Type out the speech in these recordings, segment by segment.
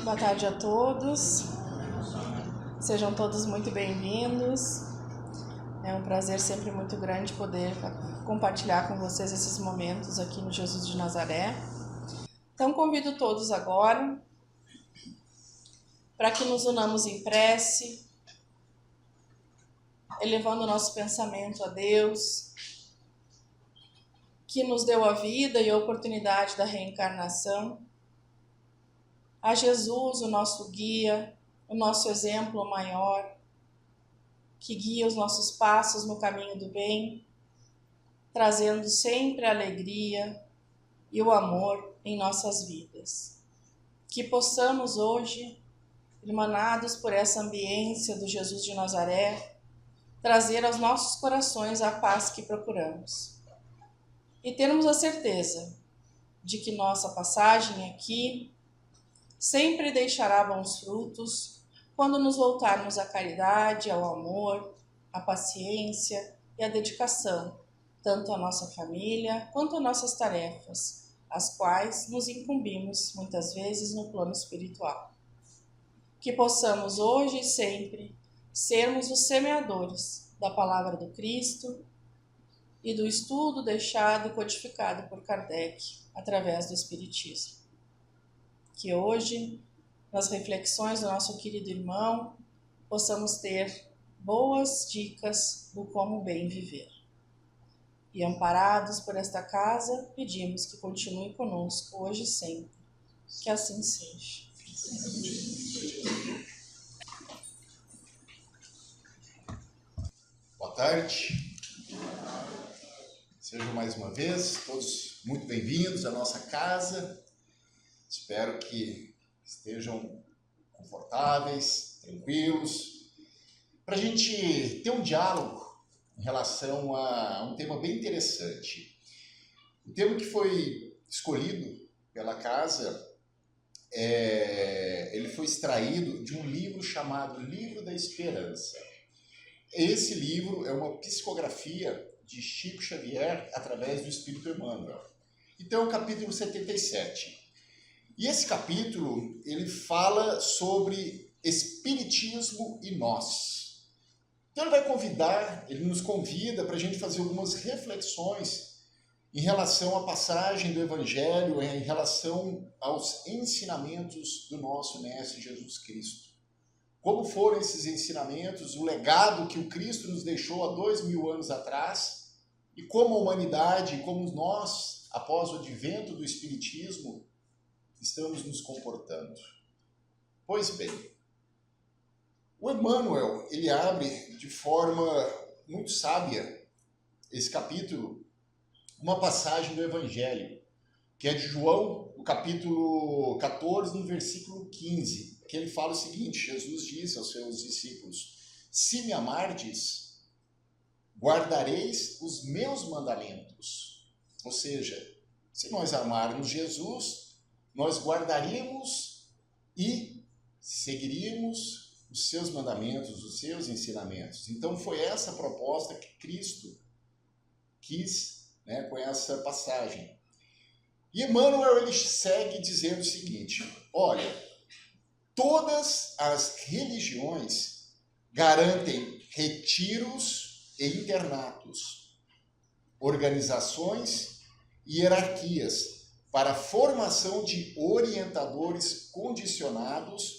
Boa tarde a todos. Sejam todos muito bem-vindos. É um prazer sempre muito grande poder compartilhar com vocês esses momentos aqui no Jesus de Nazaré. Então, convido todos agora para que nos unamos em prece, elevando o nosso pensamento a Deus, que nos deu a vida e a oportunidade da reencarnação, a Jesus, o nosso guia, o nosso exemplo maior, que guia os nossos passos no caminho do bem, trazendo sempre a alegria e o amor em nossas vidas. Que possamos hoje, emanados por essa ambiência do Jesus de Nazaré, trazer aos nossos corações a paz que procuramos. E termos a certeza de que nossa passagem aqui sempre deixará bons frutos quando nos voltarmos à caridade, ao amor, à paciência e à dedicação, tanto à nossa família quanto às nossas tarefas, as quais nos incumbimos muitas vezes no plano espiritual. Que possamos hoje e sempre sermos os semeadores da palavra do Cristo e do estudo deixado e codificado por Kardec através do Espiritismo. Que hoje, nas reflexões do nosso querido irmão, possamos ter boas dicas do como bem viver. E amparados por esta casa, pedimos que continue conosco hoje e sempre. Que assim seja. Boa tarde. Sejam mais uma vez todos muito bem-vindos à nossa casa. Espero que estejam confortáveis, tranquilos, para a gente ter um diálogo em relação a um tema bem interessante. O tema que foi escolhido pela casa, ele foi extraído de um livro chamado Livro da Esperança. Esse livro é uma psicografia de Chico Xavier através do Espírito Emmanuel. Então, é o capítulo 77. E esse capítulo, ele fala sobre Espiritismo e nós. Então ele nos convida para a gente fazer algumas reflexões em relação à passagem do Evangelho, em relação aos ensinamentos do nosso Mestre Jesus Cristo. Como foram esses ensinamentos, o legado que o Cristo nos deixou há 2000 anos atrás, e como a humanidade, como nós, após o advento do Espiritismo, estamos nos comportando. Pois bem, o Emmanuel, ele abre de forma muito sábia esse capítulo, uma passagem do Evangelho, que é de João, o capítulo 14, no versículo 15, que ele fala o seguinte: Jesus disse aos seus discípulos: se me amardes, guardareis os meus mandamentos. Ou seja, se nós amarmos Jesus, nós guardaríamos e seguiríamos os seus mandamentos, os seus ensinamentos. Então foi essa a proposta que Cristo quis, com essa passagem. E Emmanuel, ele segue dizendo o seguinte: olha, todas as religiões garantem retiros e internatos, organizações e hierarquias para a formação de orientadores condicionados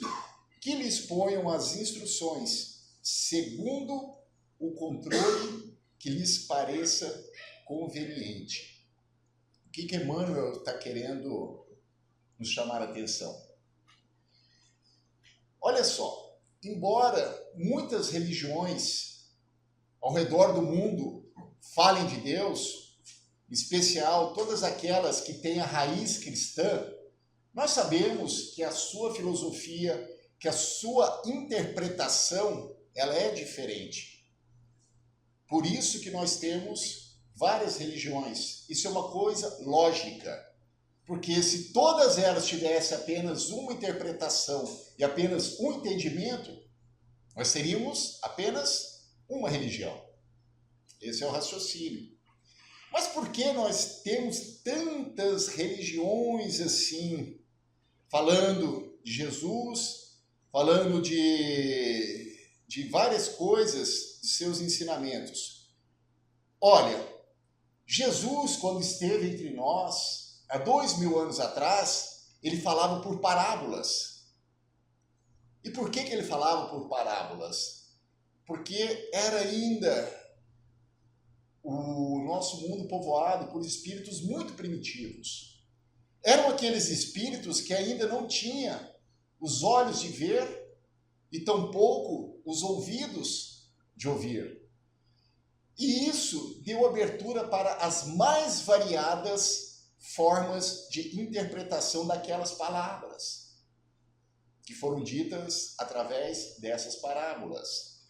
que lhes ponham as instruções segundo o controle que lhes pareça conveniente. O que Emmanuel está querendo nos chamar a atenção? Olha só, embora muitas religiões ao redor do mundo falem de Deus, em especial todas aquelas que têm a raiz cristã, nós sabemos que a sua filosofia, que a sua interpretação, ela é diferente. Por isso que nós temos várias religiões. Isso é uma coisa lógica, porque se todas elas tivessem apenas uma interpretação e apenas um entendimento, nós seríamos apenas uma religião. Esse é o raciocínio. Mas por que nós temos tantas religiões assim, falando de Jesus, falando de várias coisas, de seus ensinamentos. Olha, Jesus, quando esteve entre nós, há 2000 anos atrás, ele falava por parábolas. E por que ele falava por parábolas? Porque era ainda o nosso mundo povoado por espíritos muito primitivos. Eram aqueles espíritos que ainda não tinham os olhos de ver e tampouco os ouvidos de ouvir. E isso deu abertura para as mais variadas formas de interpretação daquelas palavras, que foram ditas através dessas parábolas.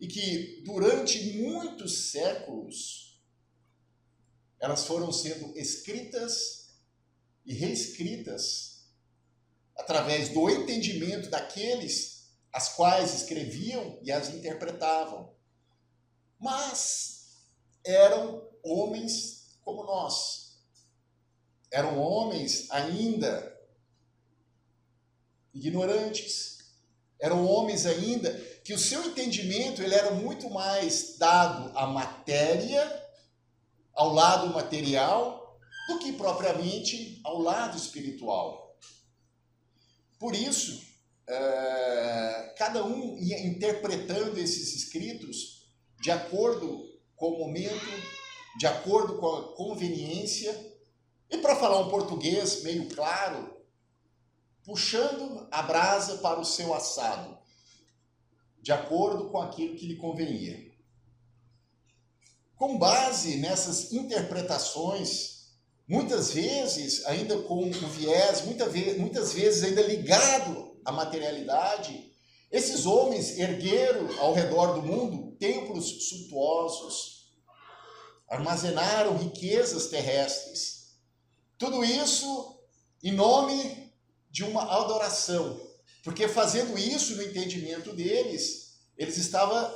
E que durante muitos séculos elas foram sendo escritas e reescritas através do entendimento daqueles as quais escreviam e as interpretavam. Mas eram homens como nós. Eram homens ainda ignorantes. Eram homens ainda que o seu entendimento ele era muito mais dado à matéria, ao lado material, do que propriamente ao lado espiritual. Por isso, cada um ia interpretando esses escritos de acordo com o momento, de acordo com a conveniência, e para falar um português meio claro, puxando a brasa para o seu assado, de acordo com aquilo que lhe convenia. Com base nessas interpretações, muitas vezes ainda com o viés, muitas vezes ainda ligado à materialidade, esses homens ergueram ao redor do mundo templos suntuosos, armazenaram riquezas terrestres. Tudo isso em nome de uma adoração, porque fazendo isso no entendimento deles, eles estavam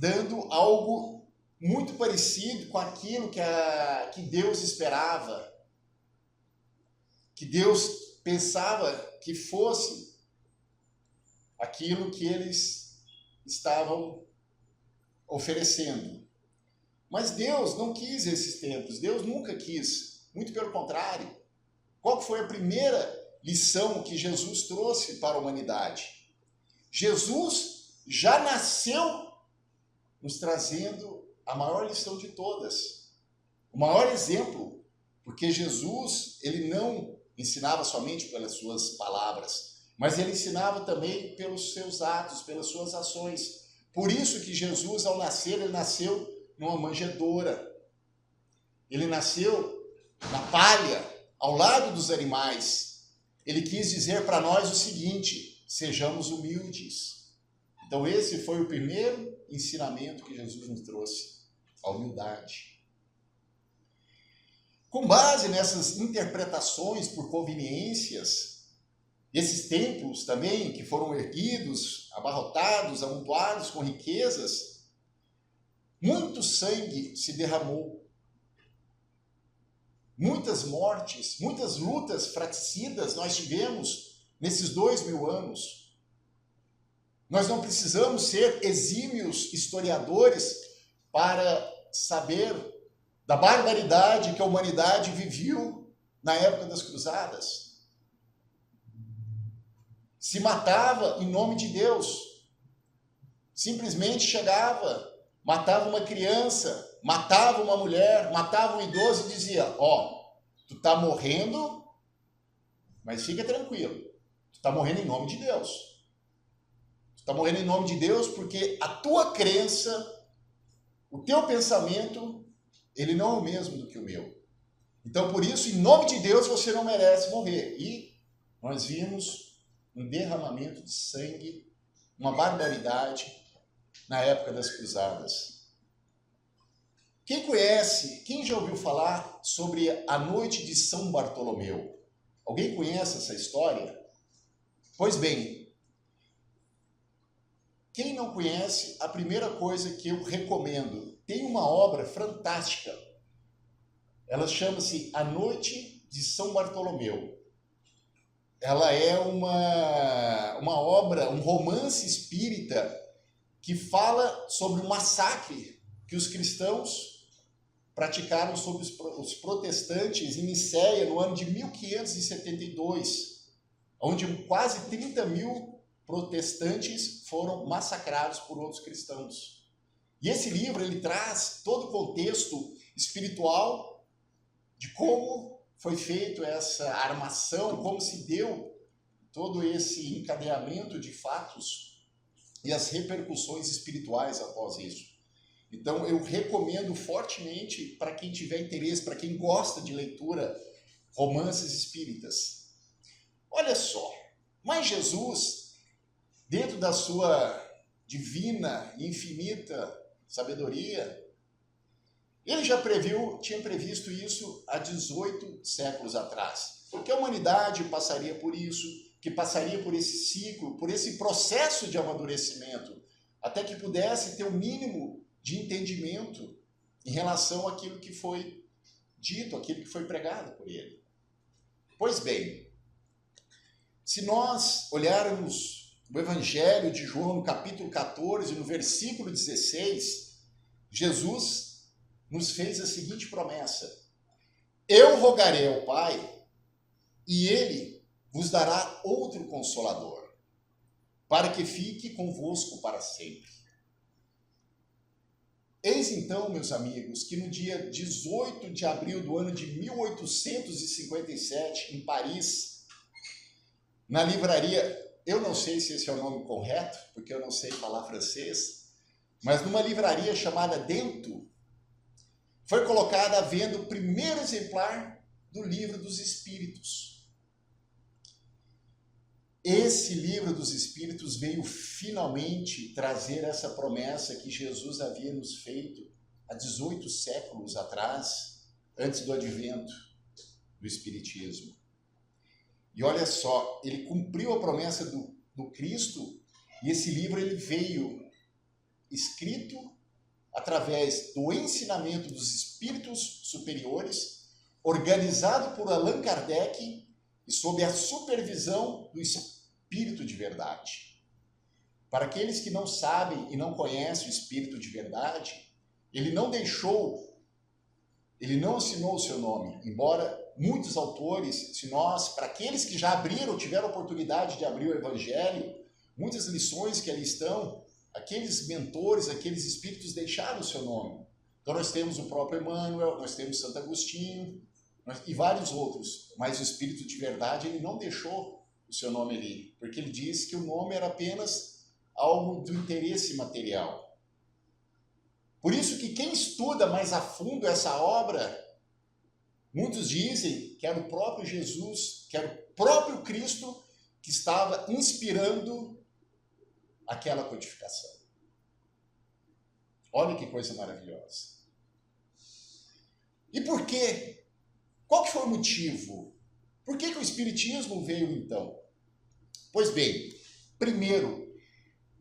dando algo muito parecido com aquilo que Deus esperava, que Deus pensava que fosse aquilo que eles estavam oferecendo. Mas Deus não quis esses templos, Deus nunca quis, muito pelo contrário. Qual foi a primeira lição que Jesus trouxe para a humanidade? Jesus já nasceu nos trazendo a maior lição de todas, o maior exemplo, porque Jesus, ele não ensinava somente pelas suas palavras, mas ele ensinava também pelos seus atos, pelas suas ações. Por isso que Jesus, ao nascer, ele nasceu numa manjedoura. Ele nasceu na palha, ao lado dos animais. Ele quis dizer para nós o seguinte: sejamos humildes. Então esse foi o primeiro ensinamento que Jesus nos trouxe, a humildade. Com base nessas interpretações por conveniências, esses templos também que foram erguidos, abarrotados, amontoados com riquezas, muito sangue se derramou. Muitas mortes, muitas lutas fratricidas nós tivemos nesses 2000 anos. Nós não precisamos ser exímios historiadores para saber da barbaridade que a humanidade viveu na época das cruzadas. Se matava em nome de Deus. Simplesmente chegava, matava uma criança, matava uma mulher, matava um idoso e dizia: ó, tu tá morrendo, mas fica tranquilo, tu tá morrendo em nome de Deus. Tu tá morrendo em nome de Deus porque a tua crença, o teu pensamento, ele não é o mesmo do que o meu. Então, por isso, em nome de Deus, você não merece morrer. E nós vimos um derramamento de sangue, uma barbaridade na época das cruzadas. Quem conhece, quem já ouviu falar sobre a noite de São Bartolomeu? Alguém conhece essa história? Pois bem, quem não conhece, a primeira coisa que eu recomendo, tem uma obra fantástica. Ela chama-se A Noite de São Bartolomeu. ela é uma obra, um romance espírita que fala sobre o massacre que os cristãos praticaram sobre os protestantes em Nicéia no ano de 1572, onde quase 30 mil protestantes foram massacrados por outros cristãos. E esse livro ele traz todo o contexto espiritual de como foi feito essa armação, como se deu todo esse encadeamento de fatos e as repercussões espirituais após isso. Então eu recomendo fortemente para quem tiver interesse, para quem gosta de leitura, romances espíritas. Olha só, mas Jesus, dentro da sua divina e infinita sabedoria, ele já tinha previsto isso há 18 séculos atrás. Que a humanidade passaria por isso, que passaria por esse ciclo, por esse processo de amadurecimento, até que pudesse ter um mínimo de entendimento em relação àquilo que foi dito, àquilo que foi pregado por ele. Pois bem, se nós olharmos o Evangelho de João, no capítulo 14, no versículo 16, Jesus nos fez a seguinte promessa: eu rogarei ao Pai, e ele vos dará outro Consolador, para que fique convosco para sempre. Eis então, meus amigos, que no dia 18 de abril do ano de 1857, em Paris, na livraria, eu não sei se esse é o nome correto, porque eu não sei falar francês, mas numa livraria chamada Dento, foi colocado à venda o primeiro exemplar do Livro dos Espíritos. Esse Livro dos Espíritos veio finalmente trazer essa promessa que Jesus havia nos feito há 18 séculos atrás, antes do advento do Espiritismo. E olha só, ele cumpriu a promessa do Cristo, e esse livro ele veio escrito através do ensinamento dos espíritos superiores, organizado por Allan Kardec e sob a supervisão do Espírito de Verdade. Para aqueles que não sabem e não conhecem o Espírito de Verdade, ele não assinou o seu nome, embora muitos autores, para aqueles que já abriram, tiveram a oportunidade de abrir o Evangelho, muitas lições que ali estão, aqueles mentores, aqueles espíritos deixaram o seu nome. Então nós temos o próprio Emmanuel, nós temos Santo Agostinho e vários outros, mas o Espírito de Verdade ele não deixou o seu nome ali, porque ele disse que o nome era apenas algo do interesse material. Por isso que quem estuda mais a fundo essa obra, muitos dizem que era o próprio Jesus, que era o próprio Cristo que estava inspirando aquela codificação. Olha que coisa maravilhosa. E por quê? Qual que foi o motivo? Por que o Espiritismo veio então? Pois bem, primeiro,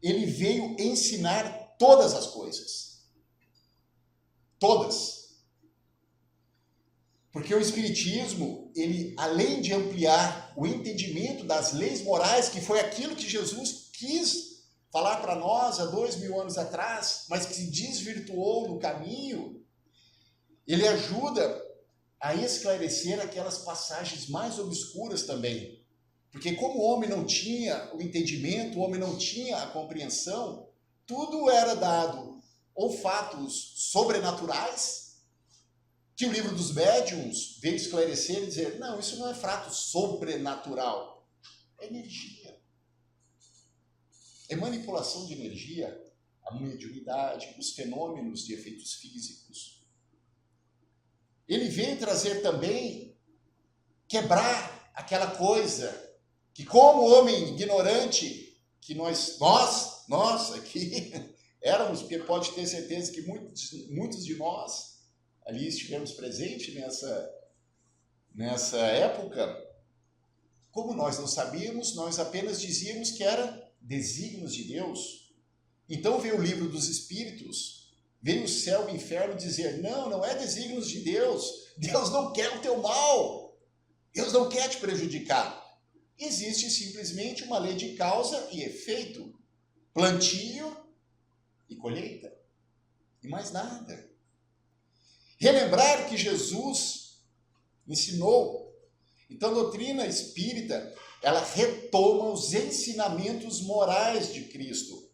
ele veio ensinar todas as coisas. Todas. Porque o Espiritismo, ele, além de ampliar o entendimento das leis morais, que foi aquilo que Jesus quis falar para nós há 2000 anos atrás, mas que se desvirtuou no caminho, ele ajuda a esclarecer aquelas passagens mais obscuras também. Porque como o homem não tinha o entendimento, o homem não tinha a compreensão, tudo era dado ou fatos sobrenaturais, que o livro dos médiuns veio esclarecer e dizer, não, isso não é fato sobrenatural, é energia. É manipulação de energia, a mediunidade, os fenômenos de efeitos físicos. Ele veio trazer também, quebrar aquela coisa, que como homem ignorante, que nós aqui éramos, porque pode ter certeza que muitos de nós ali estivemos presentes nessa época, como nós não sabíamos, nós apenas dizíamos que era desígnios de Deus. Então veio o livro dos Espíritos, veio o céu e o inferno dizer, não é desígnios de Deus, Deus não quer o teu mal, Deus não quer te prejudicar. Existe simplesmente uma lei de causa e efeito, plantio e colheita, e mais nada. Relembrar que Jesus ensinou. Então, a doutrina espírita, ela retoma os ensinamentos morais de Cristo.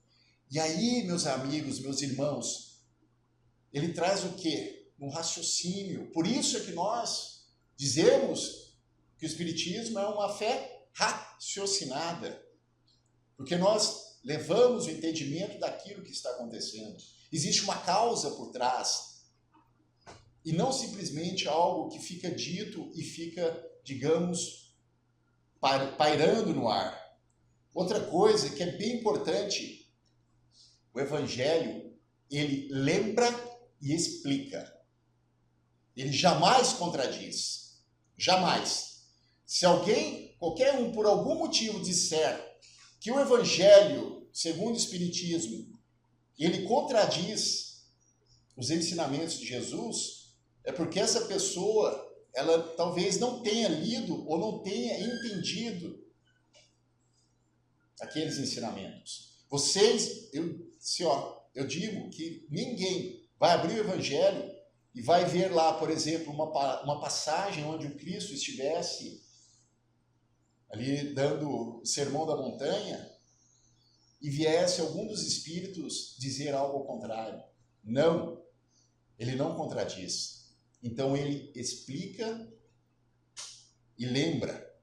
E aí, meus amigos, meus irmãos, ele traz o quê? Um raciocínio. Por isso é que nós dizemos que o Espiritismo é uma fé raciocinada. Porque nós levamos o entendimento daquilo que está acontecendo. Existe uma causa por trás. E não simplesmente algo que fica dito e fica, digamos, pairando no ar. Outra coisa que é bem importante, o Evangelho, ele lembra e explica. Ele jamais contradiz. Jamais. Se alguém, qualquer um, por algum motivo disser que o Evangelho, segundo o Espiritismo, ele contradiz os ensinamentos de Jesus, é porque essa pessoa, ela talvez não tenha lido ou não tenha entendido aqueles ensinamentos. Eu digo que ninguém vai abrir o Evangelho e vai ver lá, por exemplo, uma passagem onde o Cristo estivesse ali dando o sermão da montanha e viesse algum dos espíritos dizer algo ao contrário. Não, ele não contradiz. Então ele explica e lembra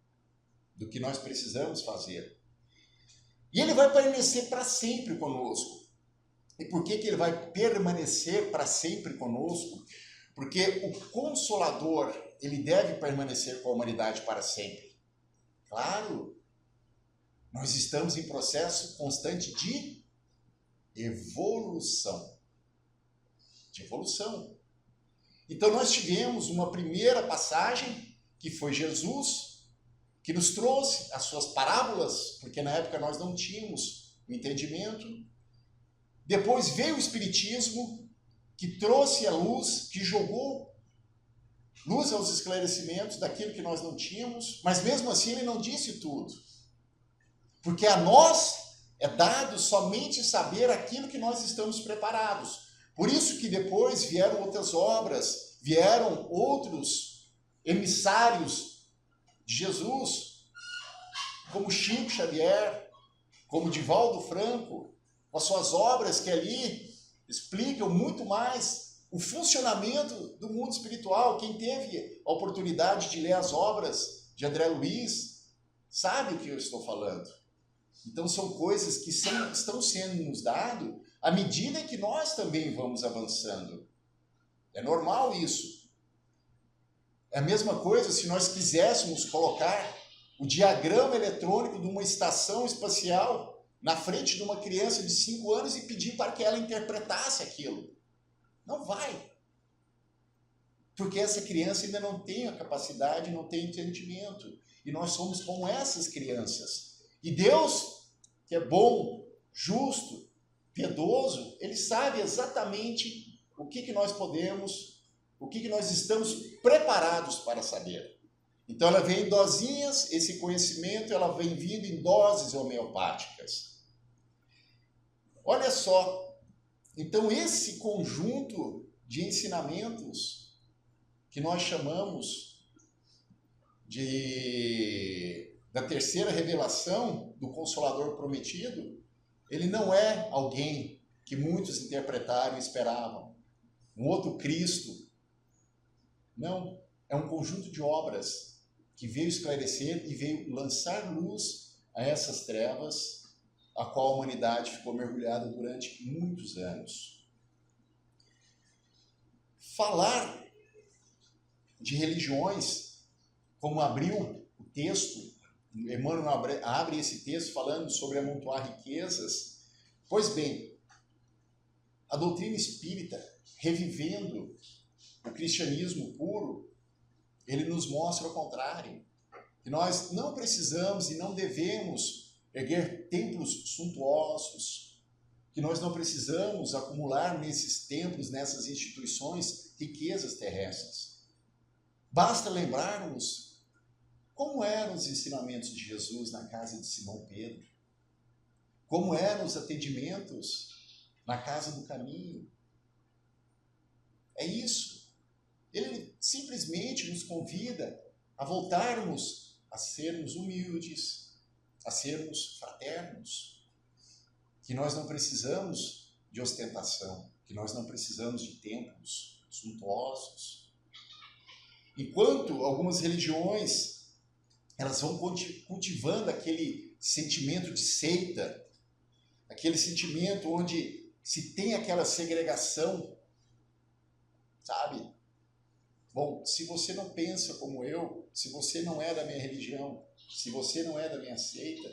do que nós precisamos fazer. E ele vai permanecer para sempre conosco. E por que ele vai permanecer para sempre conosco? Porque o Consolador, ele deve permanecer com a humanidade para sempre. Claro, nós estamos em processo constante de evolução. Então nós tivemos uma primeira passagem, que foi Jesus, que nos trouxe as suas parábolas, porque na época nós não tínhamos o entendimento. Depois veio o Espiritismo, que trouxe a luz, que jogou luz aos esclarecimentos daquilo que nós não tínhamos, mas mesmo assim ele não disse tudo. Porque a nós é dado somente saber aquilo que nós estamos preparados. Por isso que depois vieram outras obras, vieram outros emissários de Jesus, como Chico Xavier, como Divaldo Franco, com as suas obras que ali explicam muito mais o funcionamento do mundo espiritual. Quem teve a oportunidade de ler as obras de André Luiz, sabe o que eu estou falando. Então são coisas que estão sendo nos dadas à medida que nós também vamos avançando. É normal isso. É a mesma coisa se nós quiséssemos colocar o diagrama eletrônico de uma estação espacial na frente de uma criança de 5 anos e pedir para que ela interpretasse aquilo. Não vai. Porque essa criança ainda não tem a capacidade, não tem entendimento. E nós somos como essas crianças. E Deus, que é bom, justo, piedoso, Ele sabe exatamente o que nós podemos, o que nós estamos preparados para saber. Então ela vem em dosinhas, esse conhecimento, ela vem vindo em doses homeopáticas. Olha só, então esse conjunto de ensinamentos que nós chamamos da terceira revelação do Consolador Prometido, ele não é alguém que muitos interpretaram e esperavam, um outro Cristo. Não, é um conjunto de obras que veio esclarecer e veio lançar luz a essas trevas a qual a humanidade ficou mergulhada durante muitos anos. Falar de religiões, como abriu o texto, Emmanuel abre esse texto falando sobre amontoar riquezas. Pois bem, a doutrina espírita, revivendo o cristianismo puro, ele nos mostra o contrário, que nós não precisamos e não devemos erguer templos suntuosos, que nós não precisamos acumular nesses templos, nessas instituições, riquezas terrestres. Basta lembrarmos Como eram os ensinamentos de Jesus na casa de Simão Pedro? Como eram os atendimentos na casa do caminho? É isso. Ele simplesmente nos convida a voltarmos a sermos humildes, a sermos fraternos, que nós não precisamos de ostentação, que nós não precisamos de templos suntuosos. Enquanto algumas religiões, elas vão cultivando aquele sentimento de seita, aquele sentimento onde se tem aquela segregação, sabe? Bom, se você não pensa como eu, se você não é da minha religião, se você não é da minha seita,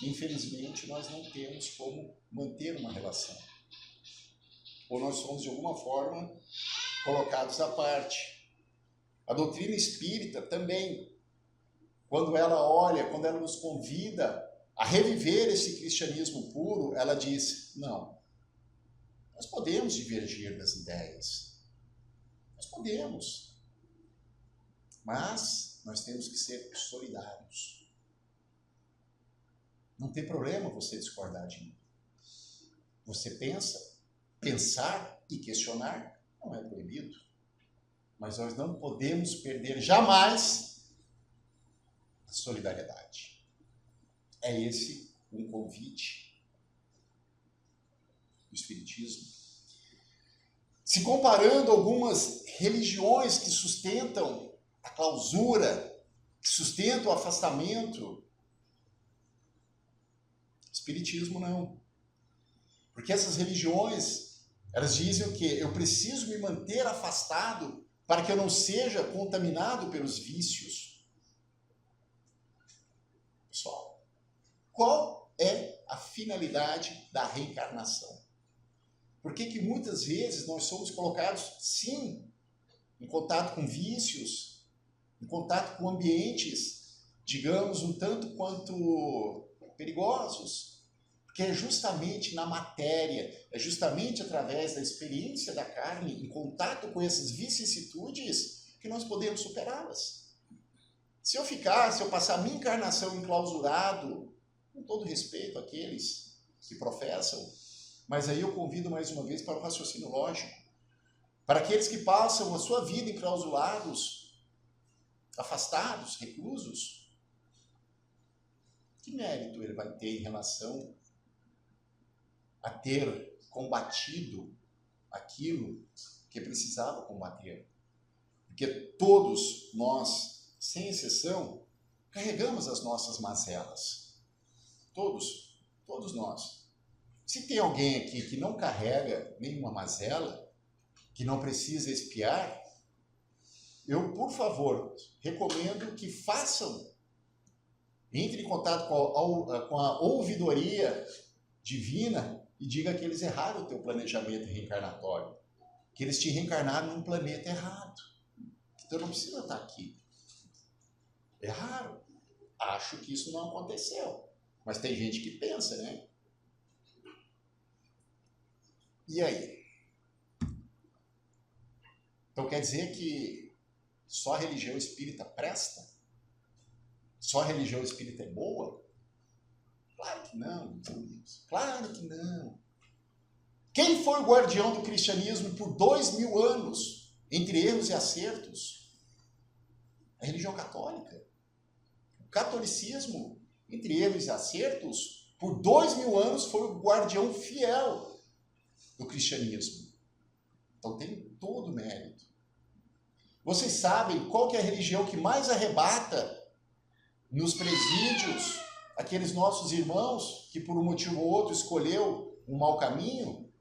infelizmente nós não temos como manter uma relação. Ou nós somos de alguma forma colocados à parte. A doutrina espírita também, quando ela olha, quando ela nos convida a reviver esse cristianismo puro, ela diz, não, nós podemos divergir das ideias, nós podemos, mas nós temos que ser solidários. Não tem problema você discordar de mim. Você pensa, pensar e questionar não é proibido, mas nós não podemos perder jamais a solidariedade. É esse um convite do Espiritismo. Se comparando algumas religiões que sustentam a clausura, que sustentam o afastamento, Espiritismo não. Porque essas religiões, elas dizem o quê? Eu preciso me manter afastado para que eu não seja contaminado pelos vícios. Pessoal, qual é a finalidade da reencarnação? Por que muitas vezes nós somos colocados, sim, em contato com vícios, em contato com ambientes, digamos, um tanto quanto perigosos? Porque é justamente na matéria, é justamente através da experiência da carne, em contato com essas vicissitudes, que nós podemos superá-las. Se eu passar a minha encarnação enclausurado, com todo respeito àqueles que professam, mas aí eu convido mais uma vez para o raciocínio lógico. Para aqueles que passam a sua vida enclausurados, afastados, reclusos, que mérito ele vai ter em relação a ter combatido aquilo que precisava combater? Porque todos nós, sem exceção, carregamos as nossas mazelas. Todos nós. Se tem alguém aqui que não carrega nenhuma mazela, que não precisa expiar, eu, por favor, recomendo que façam, entre em contato com a ouvidoria divina e diga que eles erraram o teu planejamento reencarnatório, que eles te reencarnaram num planeta errado. Então não precisa estar aqui. Erraram. Acho que isso não aconteceu. Mas tem gente que pensa, né? E aí? Então quer dizer que só a religião espírita presta? Só a religião espírita é boa? Claro que não, claro que não. Quem foi o guardião do cristianismo por 2000 anos, entre erros e acertos? A religião católica. O catolicismo, entre erros e acertos, por 2000 anos foi o guardião fiel do cristianismo. Então tem todo o mérito. Vocês sabem qual que é a religião que mais arrebata nos presídios aqueles nossos irmãos que por um motivo ou outro escolheu um mau caminho?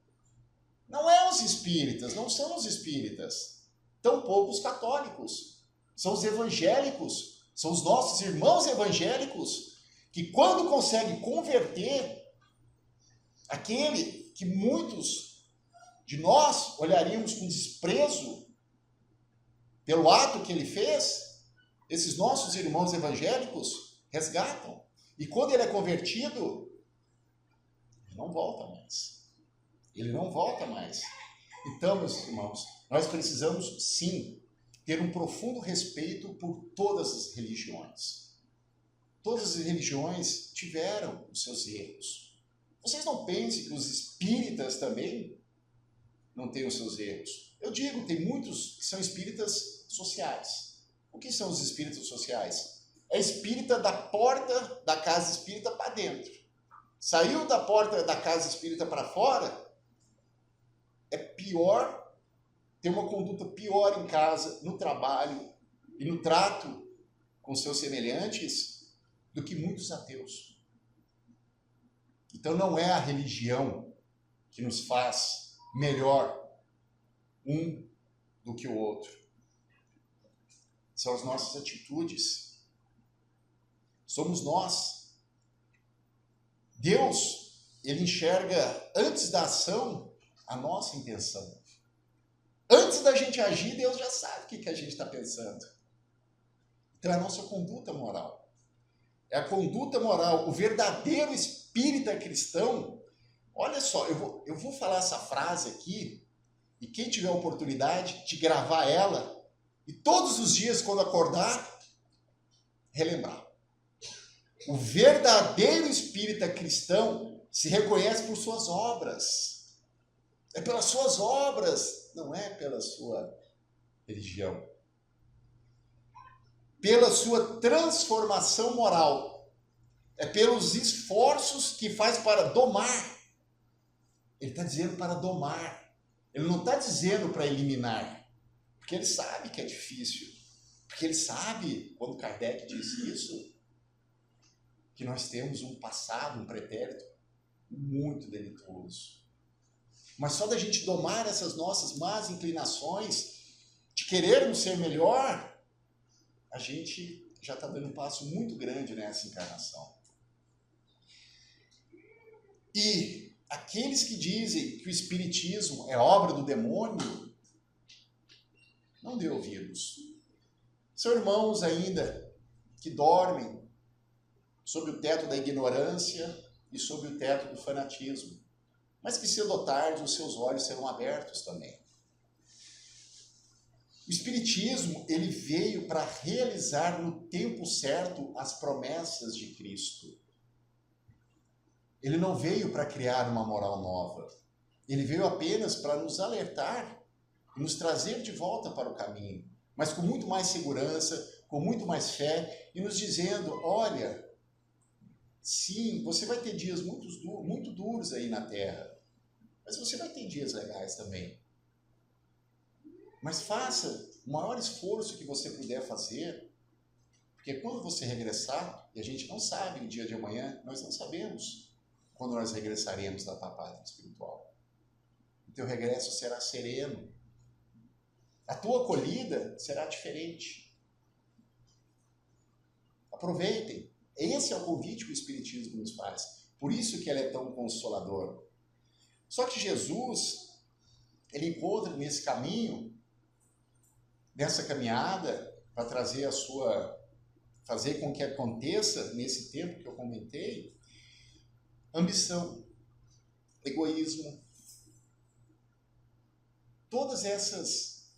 Não é os espíritas, não são os espíritas. Tampouco os católicos. São os evangélicos, são os nossos irmãos evangélicos que quando conseguem converter aquele que muitos de nós olharíamos com desprezo pelo ato que ele fez, esses nossos irmãos evangélicos resgatam. E quando ele é convertido, ele não volta mais. Ele não volta mais. Então, meus irmãos, nós precisamos sim ter um profundo respeito por todas as religiões. Todas as religiões tiveram os seus erros. Vocês não pensem que os espíritas também não têm os seus erros. Eu digo, tem muitos que são espíritas sociais. O que são os espíritas sociais? É espírita da porta da casa espírita para dentro. Saiu da porta da casa espírita para fora, é pior, ter uma conduta pior em casa, no trabalho e no trato com seus semelhantes do que muitos ateus. Então não é a religião que nos faz melhor um do que o outro. São as nossas atitudes. Somos nós. Deus, ele enxerga antes da ação a nossa intenção. Antes da gente agir, Deus já sabe o que a gente está pensando. Então é a nossa conduta moral. É a conduta moral. O verdadeiro espírita cristão, olha só, eu vou falar essa frase aqui, e quem tiver a oportunidade de gravar ela, e todos os dias quando acordar, relembrar. O verdadeiro espírita cristão se reconhece por suas obras. É pelas suas obras, não é pela sua religião. Pela sua transformação moral. É pelos esforços que faz para domar. Ele está dizendo para domar. Ele não está dizendo para eliminar. Porque ele sabe que é difícil. Porque ele sabe, quando Kardec diz isso, que nós temos um passado, um pretérito muito delituoso. Mas só da gente domar essas nossas más inclinações, de querermos ser melhor, a gente já está dando um passo muito grande nessa encarnação. E aqueles que dizem que o espiritismo é obra do demônio, não dê ouvidos. São irmãos ainda que dormem sob o teto da ignorância e sob o teto do fanatismo. Mas que cedo ou tarde os seus olhos serão abertos também. O Espiritismo, ele veio para realizar no tempo certo as promessas de Cristo. Ele não veio para criar uma moral nova. Ele veio apenas para nos alertar e nos trazer de volta para o caminho, mas com muito mais segurança, com muito mais fé, e nos dizendo, olha, sim, você vai ter dias muito duros aí na Terra, mas você vai ter dias legais também. Mas faça o maior esforço que você puder fazer, porque quando você regressar, e a gente não sabe o dia de amanhã, nós não sabemos quando nós regressaremos da pátria espiritual. O teu regresso será sereno. A tua acolhida será diferente. Aproveitem. Esse é o convite que o Espiritismo nos faz. Por isso que ele é tão consolador. Só que Jesus, ele encontra nesse caminho, nessa caminhada, para trazer fazer com que aconteça nesse tempo que eu comentei, ambição, egoísmo, todas essas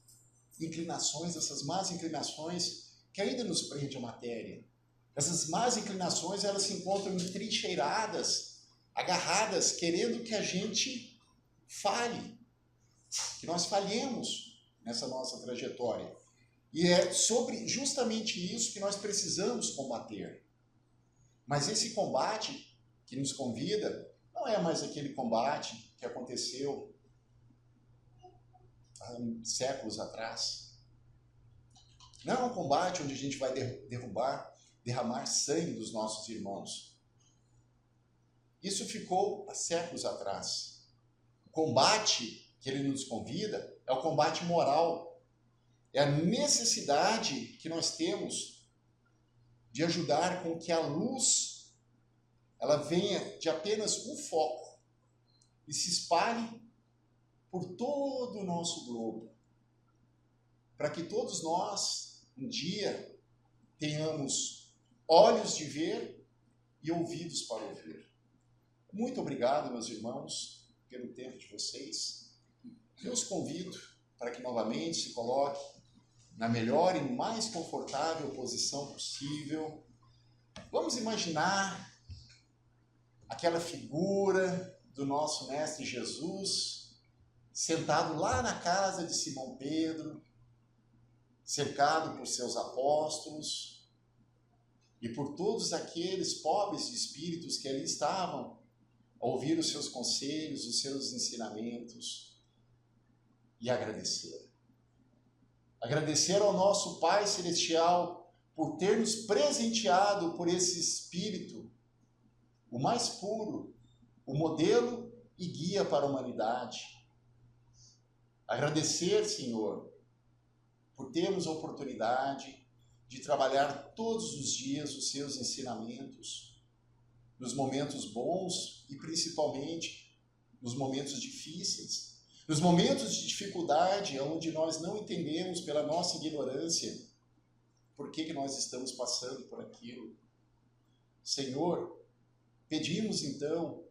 inclinações, essas más inclinações que ainda nos prendem à matéria. Essas más inclinações, elas se encontram entrincheiradas, agarradas, querendo que a gente falhe, que nós falhemos nessa nossa trajetória. E é sobre justamente isso que nós precisamos combater. Mas esse combate que nos convida não é mais aquele combate que aconteceu há séculos atrás. Não é um combate onde a gente vai derramar sangue dos nossos irmãos. Isso ficou há séculos atrás. O combate que ele nos convida é o combate moral. É a necessidade que nós temos de ajudar com que a luz ela venha de apenas um foco e se espalhe por todo o nosso globo, para que todos nós, um dia, tenhamos olhos de ver e ouvidos para ouvir. Muito obrigado, meus irmãos, pelo tempo de vocês. Eu os convido para que novamente se coloque na melhor e mais confortável posição possível. Vamos imaginar aquela figura do nosso Mestre Jesus, sentado lá na casa de Simão Pedro, cercado por seus apóstolos e por todos aqueles pobres de espíritos que ali estavam a ouvir os seus conselhos, os seus ensinamentos e agradecer. Agradecer ao nosso Pai Celestial por ter nos presenteado por esse Espírito, o mais puro, o modelo e guia para a humanidade. Agradecer, Senhor, por termos a oportunidade de trabalhar todos os dias os seus ensinamentos, nos momentos bons e principalmente nos momentos difíceis, nos momentos de dificuldade, onde nós não entendemos pela nossa ignorância por que nós estamos passando por aquilo. Senhor, pedimos então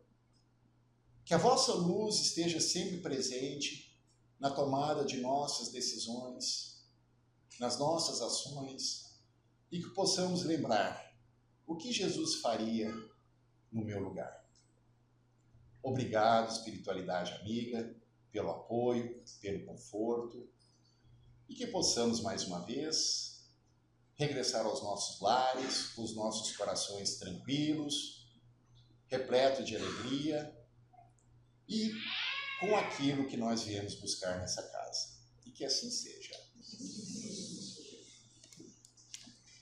que a vossa luz esteja sempre presente na tomada de nossas decisões, nas nossas ações, e que possamos lembrar o que Jesus faria no meu lugar. Obrigado, espiritualidade amiga, pelo apoio, pelo conforto, e que possamos mais uma vez regressar aos nossos lares, com os nossos corações tranquilos, repleto de alegria e com aquilo que nós viemos buscar nessa casa. E que assim seja.